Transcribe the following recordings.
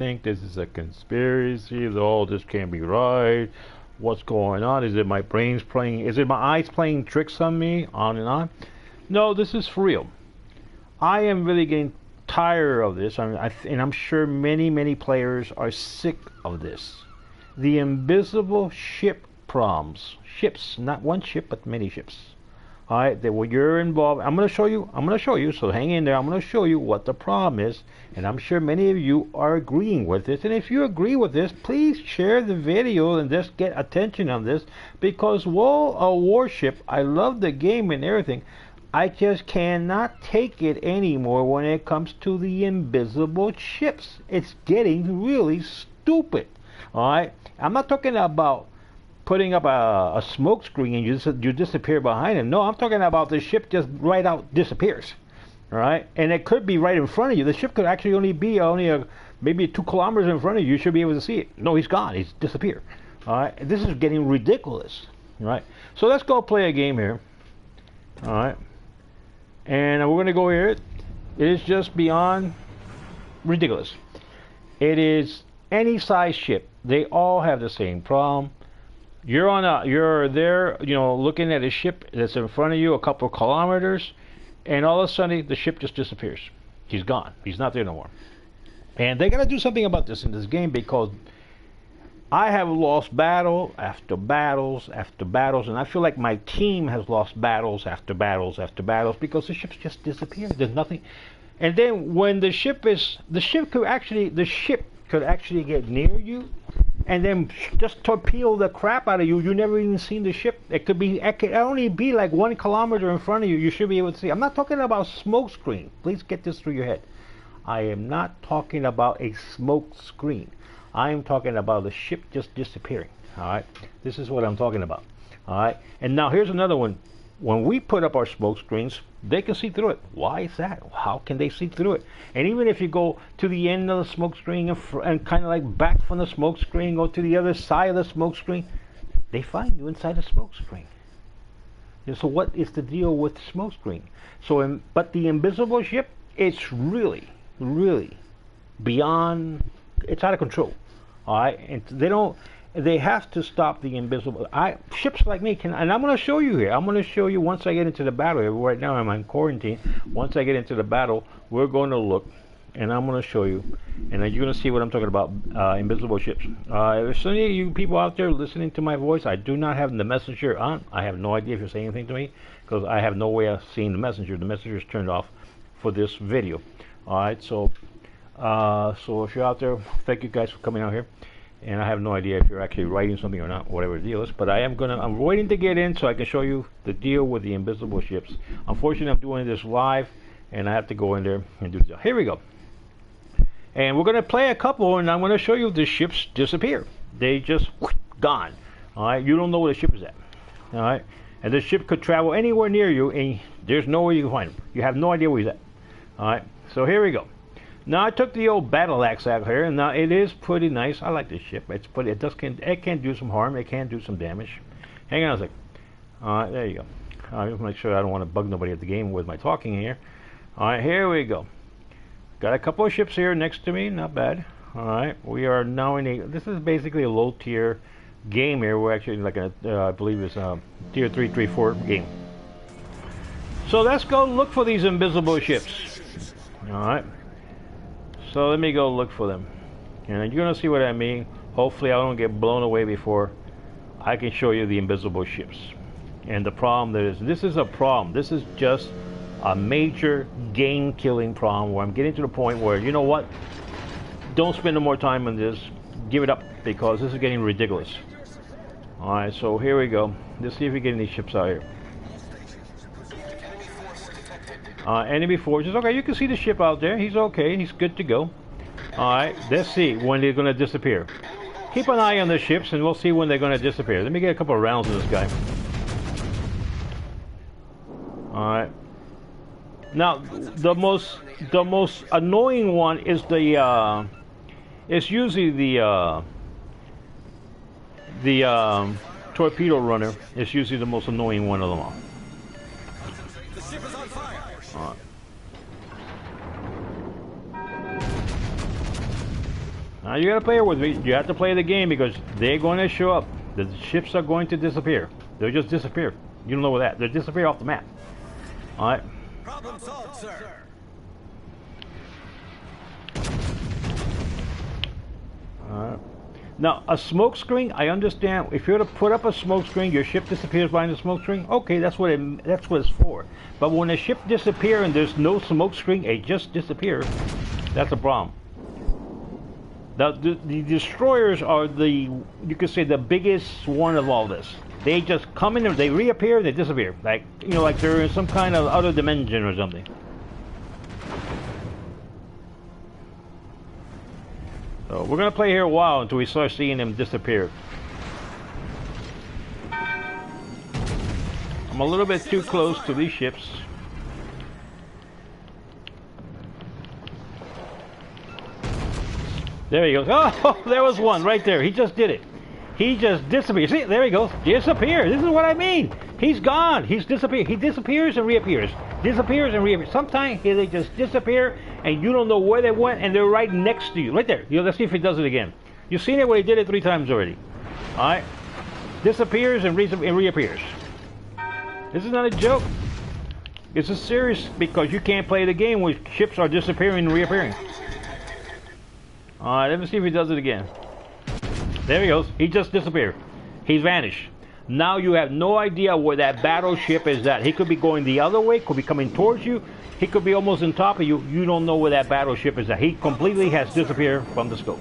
think this is a conspiracy. All this can't be right. What's going on? Is it my brain's playing? Is it my eyes playing tricks on me? On and on. No, this is for real. I am really getting tired of this. And I'm sure many players are sick of this. The invisible ship proms. Ships, not one ship, but many ships. All right, that when you're involved, I'm going to show you. So hang in there. I'm going to show you what the problem is, and I'm sure many of you are agreeing with this. And if you agree with this, please share the video and just get attention on this, because while a warship, I love the game and everything, I just cannot take it anymore when it comes to the invisible ships. It's getting really stupid. All right, I'm not talking about putting up a smoke screen and you disappear behind it. No, I'm talking about the ship just right out disappears. All right, and it could be right in front of you. The ship could actually only be maybe 2 kilometers in front of you. You should be able to see it. No, he's gone. He's disappeared. All right, this is getting ridiculous. All right, so let's go play a game here. All right, and we're gonna go here. It is just beyond ridiculous. It is any size ship. They all have the same problem. You're there, looking at a ship that's in front of you a couple of kilometers, and all of a sudden the ship just disappears. He's gone. He's not there no more. And they gotta do something about this in this game, because I have lost battle after battles after battles, and I feel like my team has lost battles after battles after battles because the ships just disappear. There's nothing. And then when the ship could actually get near you and then just torpedo the crap out of you. You never even seen the ship. It could only be like 1 kilometer in front of you. You should be able to see. I'm not talking about smoke screen. Please get this through your head. I am not talking about a smoke screen. I am talking about the ship just disappearing. All right. This is what I'm talking about. All right. And now here's another one. When we put up our smoke screens, they can see through it. Why is that? How can they see through it? And even if you go to the end of the smoke screen and kind of like back from the smoke screen, go to the other side of the smoke screen, they find you inside the smoke screen. And so what is the deal with the smoke screen? But the invisible ship, it's really beyond, it's out of control. All right, and they have to stop the invisible. Ships like me can, and I'm going to show you here. I'm going to show you once I get into the battle. Right now I'm in quarantine. Once I get into the battle, we're going to look, and I'm going to show you, and you're going to see what I'm talking about. Invisible ships. If some of you people out there listening to my voice, I do not have the messenger on. I have no idea if you're saying anything to me, because I have no way of seeing the messenger. The messenger is turned off for this video. All right, so if you're out there, thank you guys for coming out here. And I have no idea if you're actually writing something or not, whatever the deal is. But I'm waiting to get in so I can show you the deal with the invisible ships. Unfortunately, I'm doing this live, and I have to go in there and do the job. Here we go. And we're going to play a couple, and I'm going to show you the ships disappear. They just gone. All right, you don't know where the ship is at. All right, and the ship could travel anywhere near you, and there's no way you can find him. You have no idea where he's at. All right, so here we go. Now I took the old battle axe out here, and now it is pretty nice. I like this ship. It's pretty. It can do some harm. It can do some damage. Hang on a sec. All right, there you go. Just make sure I don't want to bug nobody at the game with my talking here. All right, here we go. Got a couple of ships here next to me. Not bad. All right, we are now in this is basically a low tier game here. We're actually like I believe it's a tier 3, 4 game. So let's go look for these invisible ships. All right. So let me go look for them, and you're gonna see what I mean. Hopefully I don't get blown away before I can show you the invisible ships. And the problem this is a problem. This is just a major game killing problem where I'm getting to the point where, you know what, don't spend no more time on this, give it up, because this is getting ridiculous. Alright, so here we go. Let's see if we get any ships out here. Enemy forces. Okay, you can see the ship out there. He's okay. He's good to go. Alright, let's see when they're going to disappear. Keep an eye on the ships, and we'll see when they're going to disappear. Let me get a couple of rounds of this guy. Alright. Now, the most annoying one is it's usually the torpedo runner. It's usually the most annoying one of them all. The ship is on fire. Now you gotta play it with me. You have to play the game because they're going to show up. The ships are going to disappear. They'll just disappear. You don't know what that. They'll disappear off the map. All right. Problem solved, sir. All right. Now a smoke screen. I understand. If you're to put up a smoke screen, your ship disappears behind the smoke screen. Okay, that's what it's for. But when a ship disappears and there's no smoke screen, it just disappears. That's a problem. The destroyers are you could say the biggest one of all this. They just come in and they reappear, they disappear. Like, you know, like they're in some kind of other dimension or something. So we're gonna play here a while until we start seeing them disappear. I'm a little bit too close to these ships. There he goes. Oh, there was one right there. He just did it. He just disappeared. See, there he goes. Disappear. This is what I mean. He's gone. He's disappeared. He disappears and reappears. Disappears and reappears. Sometimes they just disappear and you don't know where they went and they're right next to you. Right there. Let's see if he does it again. You've seen it when he did it 3 times already. Alright? Disappears and reappears. This is not a joke. This is serious because you can't play the game when ships are disappearing and reappearing. Alright, let me see if he does it again. There he goes. He just disappeared. He's vanished. Now you have no idea where that battleship is at. He could be going the other way, could be coming towards you. He could be almost on top of you. You don't know where that battleship is at. He completely has disappeared from the scope.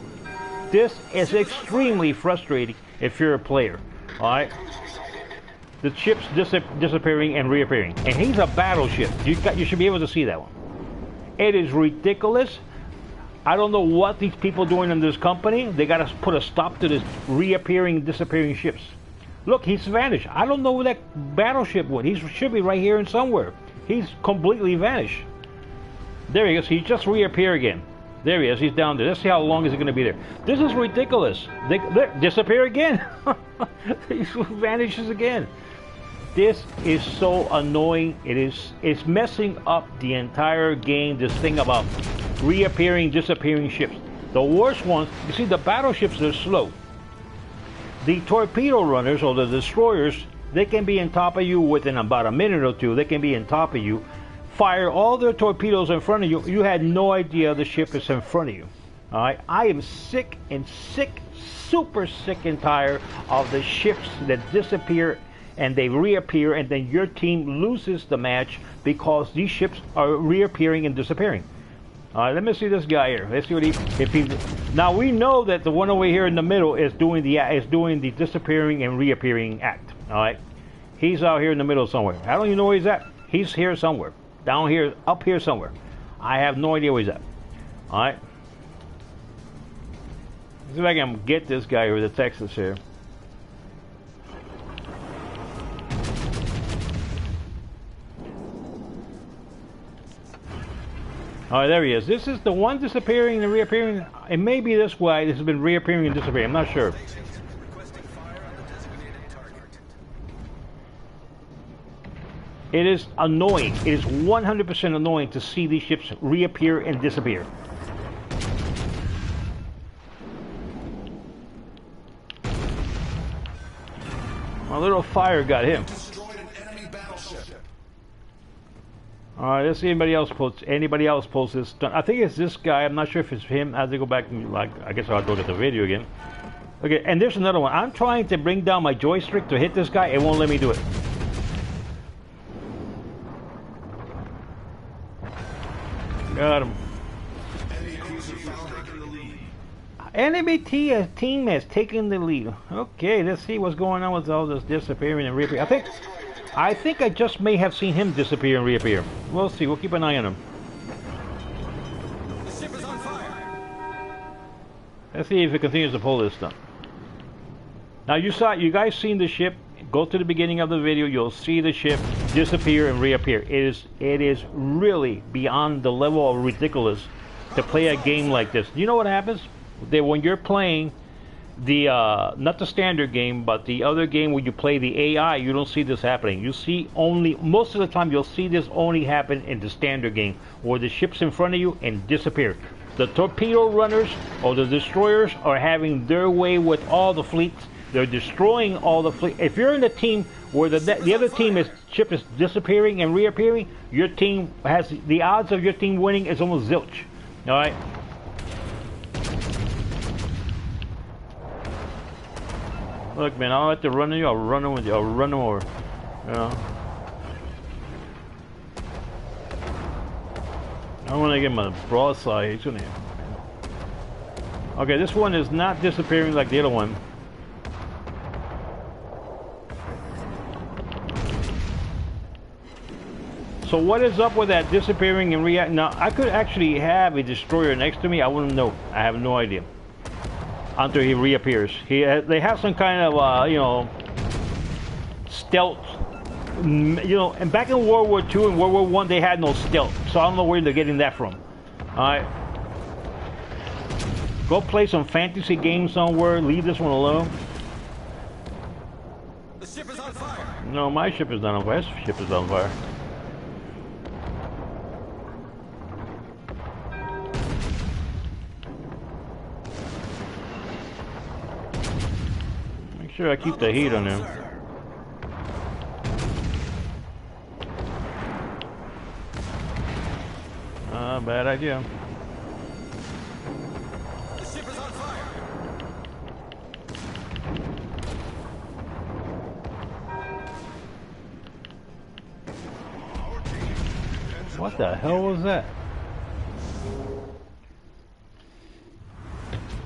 This is extremely frustrating if you're a player. Alright? The ship's disappearing and reappearing. And he's a battleship. You should be able to see that one. It is ridiculous. I don't know what these people are doing in this company. They got to put a stop to this reappearing, disappearing ships. Look, he's vanished. I don't know where that battleship went. He should be right here and somewhere. He's completely vanished. There he is. He just reappeared again. There he is. He's down there. Let's see how long is he going to be there. This is ridiculous. They disappear again. He vanishes again. This is so annoying. It's messing up the entire game. This thing about reappearing, disappearing ships. The worst ones, you see, the battleships are slow. The torpedo runners or the destroyers, they can be on top of you within about a minute or two. They can be on top of you, fire all their torpedoes in front of you. You had no idea the ship is in front of you. All right, I am sick, super sick and tired of the ships that disappear and they reappear, and then your team loses the match because these ships are reappearing and disappearing. All right, let me see this guy here. Let's see what he. Now we know that the one over here in the middle is doing the disappearing and reappearing act. All right, he's out here in the middle somewhere. I don't even know where he's at. He's here somewhere, down here, up here somewhere. I have no idea where he's at. All right. Let's see if I can get this guy here, the Texas here. All right, there he is. This is the one disappearing and reappearing. It may be this way. This has been reappearing and disappearing. I'm not sure. It is annoying. It is 100% annoying to see these ships reappear and disappear. My little fire got him. All right, let's see anybody else posts this. I think it's this guy. I'm not sure if it's him. I have to go back and I guess I'll go to the video again. Okay, and there's another one. I'm trying to bring down my joystick to hit this guy. It won't let me do it. Got him. Enemy team has taken the lead. Okay, let's see what's going on with all this disappearing and reappearing. I think I just may have seen him disappear and reappear. We'll see. We'll keep an eye on him. The ship is on fire. Let's see if it continues to pull this stuff. Now you guys seen the ship. Go to the beginning of the video. You'll see the ship disappear and reappear. It is really beyond the level of ridiculous to play a game like this. You know what happens? That when you're playing the not the standard game, but the other game where you play the AI, you don't see this happening. You see only, most of the time you'll see this only happen in the standard game where the ship's in front of you and disappear. The torpedo runners or the destroyers are having their way with all the fleets. They're destroying all the fleet. If you're in a team where the other team ship is disappearing and reappearing, your team has the odds of your team winning is almost zilch. All right. Look, man, I'll have to run you. I'll run them with you. I'll run them over. You know. I want to get my broadside. He's gonna. Okay, this one is not disappearing like the other one. So what is up with that disappearing and react? Now, I could actually have a destroyer next to me. I wouldn't know. I have no idea. Until he reappears. They have some kind of, you know, stealth. You know, and back in World War II and World War I, they had no stealth. So I don't know where they're getting that from. Alright. Go play some fantasy game somewhere. Leave this one alone. The ship is on fire. No, my ship is not on fire. His ship is on fire. Make sure I keep the heat on him. Bad idea. The ship is on fire. What the hell was that?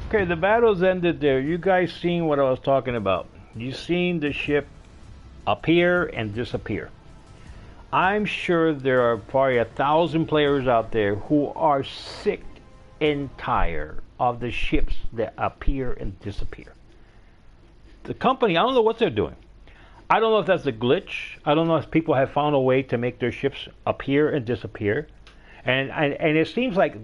Okay, the battle's ended there. You guys seen what I was talking about. You seen the ship appear and disappear. I'm sure there are probably 1,000 players out there who are sick and tired of the ships that appear and disappear. The company, I don't know what they're doing. I don't know if that's a glitch. I don't know if people have found a way to make their ships appear and disappear. And it seems like,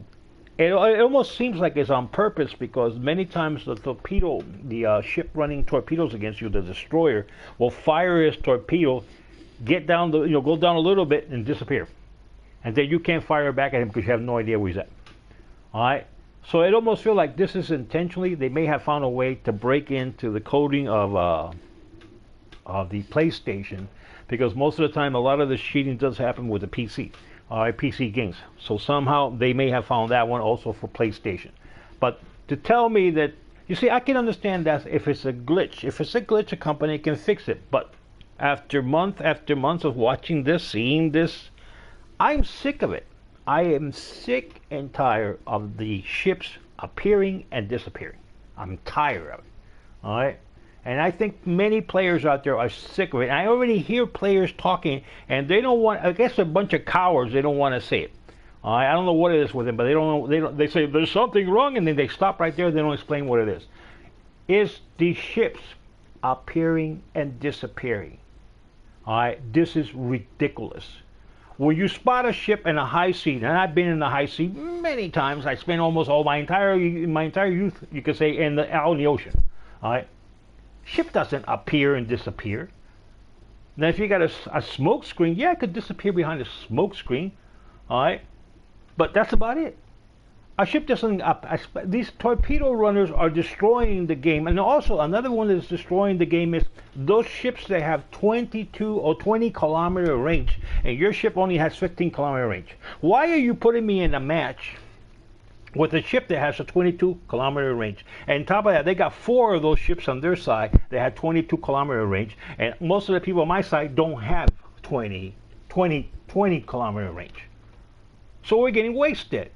it almost seems like it's on purpose, because many times the torpedo, the ship running torpedoes against you, the destroyer, will fire his torpedo, get down the, go down a little bit and disappear, and then you can't fire back at him because you have no idea where he's at. All right, so it almost feels like this is intentionally. They may have found a way to break into the coding of the PlayStation, because most of the time a lot of the cheating does happen with the PC, all right, PC games. So somehow they may have found that one also for PlayStation. But to tell me that, you see, I can understand that if it's a glitch. If it's a glitch, a company can fix it. But after months of watching this, seeing this, I'm sick of it. I am sick and tired of the ships appearing and disappearing. I'm tired of it. All right? And I think many players out there are sick of it. And I already hear players talking, and they don't want, I guess they're a bunch of cowards, they don't want to say it. All right? I don't know what it is with them, but they don't know, they say there's something wrong, and then they stop right there, they don't explain what it is. Is the ships appearing and disappearing? All right, this is ridiculous. When you spot a ship in a high sea, and I've been in the high sea many times. I spent almost all my entire youth, you could say, out in the ocean. All right, ship doesn't appear and disappear. Now, if you got a smoke screen, yeah, it could disappear behind a smoke screen. All right, but that's about it. A ship doesn't. These torpedo runners are destroying the game, and also another one that's destroying the game is those ships that have 22 or 20 kilometer range, and your ship only has 15 kilometer range. Why are you putting me in a match with a ship that has a 22 kilometer range? And on top of that, they got 4 of those ships on their side that had 22 kilometer range, and most of the people on my side don't have 20 kilometer range. So we're getting wasted.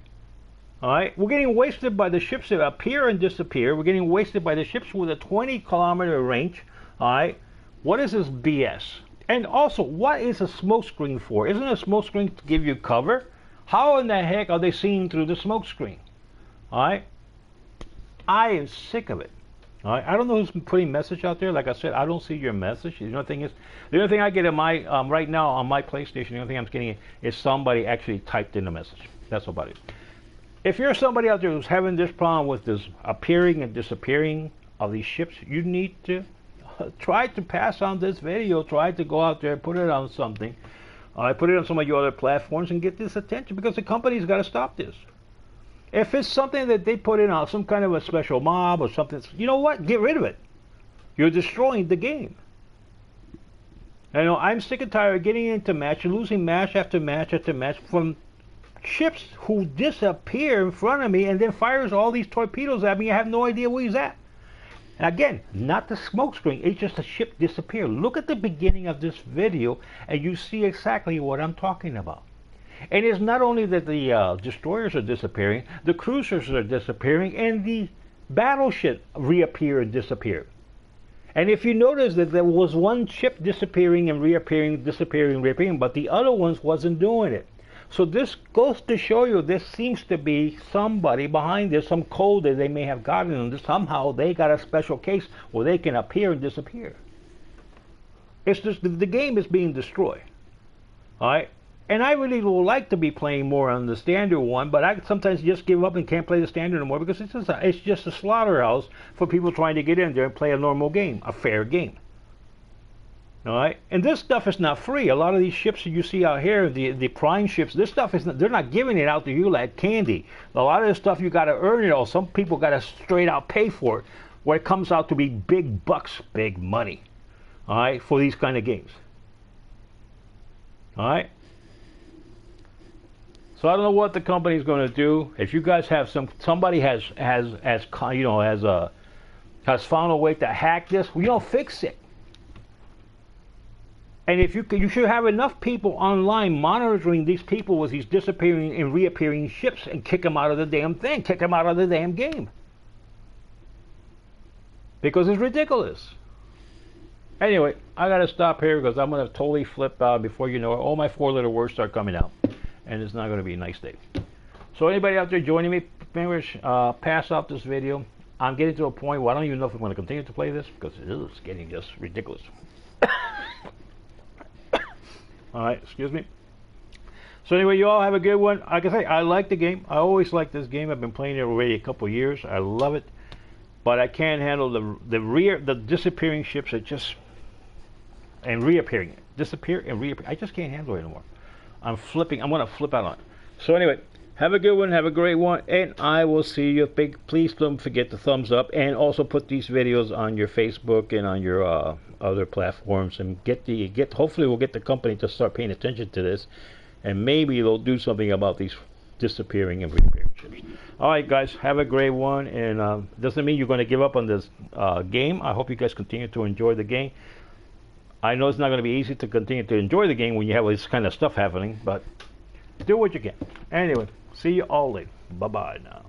All right, we're getting wasted by the ships that appear and disappear. We're getting wasted by the ships with a 20 kilometer range. All right, what is this BS? And also, what is a smoke screen for? Isn't a smoke screen to give you cover? How in the heck are they seeing through the smoke screen? All right, I am sick of it. All right, I don't know who's putting message out there. Like I said, I don't see your message. The only thing I get in my right now on my PlayStation, the only thing I'm getting is somebody actually typed in a message. That's about it. If you're somebody out there who's having this problem with this appearing and disappearing of these ships, you need to try to pass on this video. Try to go out there and put it on something. Put it on some of your other platforms and get this attention, because the company's got to stop this. If it's something that they put in some kind of a special mob or something, you know what? Get rid of it. You're destroying the game. I know I'm sick and tired of getting into match and losing match after match after match from ships who disappear in front of me and then fires all these torpedoes at me. I have no idea where he's at. And again, not the smoke screen. It's just a ship disappear. Look at the beginning of this video and you see exactly what I'm talking about. And it's not only that the destroyers are disappearing, the cruisers are disappearing, and the battleship reappear and disappear. And if you notice that there was one ship disappearing and reappearing, disappearing, reappearing, but the other ones wasn't doing it. So this goes to show you there seems to be somebody behind this, some code that they may have gotten, and somehow they got a special case where they can appear and disappear. It's just the game is being destroyed. All right? And I really would like to be playing more on the standard one, but I sometimes just give up and can't play the standard anymore because it's just a slaughterhouse for people trying to get in there and play a normal game, a fair game. All right, and this stuff is not free. A lot of these ships that you see out here, the prime ships, this stuff is they're not giving it out to you like candy. A lot of this stuff you got to earn it all. Some people got to straight out pay for it, where it comes out to be big bucks, big money. All right, for these kind of games. All right. So I don't know what the company's going to do. If you guys have somebody has found a way to hack this, fix it. And if you should have enough people online monitoring these people with these disappearing and reappearing ships and kick them out of the damn thing, kick them out of the damn game. Because it's ridiculous. Anyway, I got to stop here because I'm going to totally flip out before you know it. All my four-letter words start coming out. And it's not going to be a nice day. So anybody out there joining me, pass out this video. I'm getting to a point where I don't even know if I'm going to continue to play this because it's getting just ridiculous. All right, excuse me. So anyway, you all have a good one. Like I say, I like the game. I always like this game. I've been playing it already a couple of years. I love it, but I can't handle the disappearing ships that just and reappearing, disappear and reappear. I just can't handle it anymore. I'm flipping. I'm going to flip out on it. So anyway, have a good one. Have a great one. And I will see you. Please don't forget the thumbs up. And also put these videos on your Facebook and on your other platforms. And hopefully we'll get the company to start paying attention to this. And maybe they'll do something about these disappearing and reappearing ships. All right, guys. Have a great one. And doesn't mean you're going to give up on this game. I hope you guys continue to enjoy the game. I know it's not going to be easy to continue to enjoy the game when you have this kind of stuff happening, but do what you can. Anyway, see you all later. Bye-bye now.